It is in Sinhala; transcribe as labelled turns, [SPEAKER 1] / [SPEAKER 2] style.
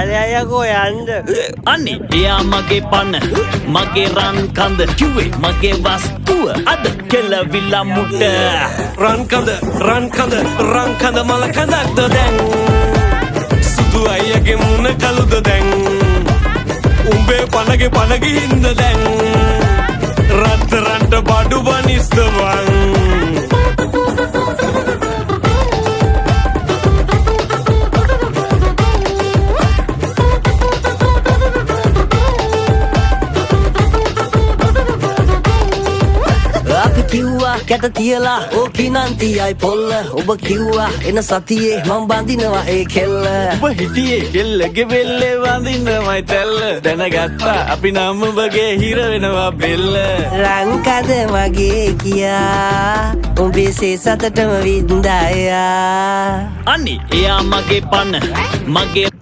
[SPEAKER 1] අරයකෝ යන්ද
[SPEAKER 2] අනේ එයා මගේ පන මගේ රන් කඳ කිව්වේ මගේ වස්තුව අද කෙලවිලා මුට
[SPEAKER 3] රන් කඳ මල කඳක්ද දැන් සුදු අයියගේ මුණ කළුද දැන් උඹේ පනගේ හින්ද දැන් රත්තරන්ට බඩු බනිස්තවන්
[SPEAKER 1] අපි කිව්වා කැට තියලා ඕකි නන්තියයි පොල්ල ඔබ කිව්වා එන සතියේ මං බඳිනවා ඒ කෙල්ල
[SPEAKER 2] ඔබ හිටියේ කෙල්ලගේ වෙල්ලේ වඳින්නමයි තැල්ල දැනගත්තා අපි නම් ඔබගේ හිර වෙනවා බෙල්ල
[SPEAKER 1] රංකද මගේ කියා උඹේ සතටම වින්දායා
[SPEAKER 2] අනේ එයා මගේ පන මගේ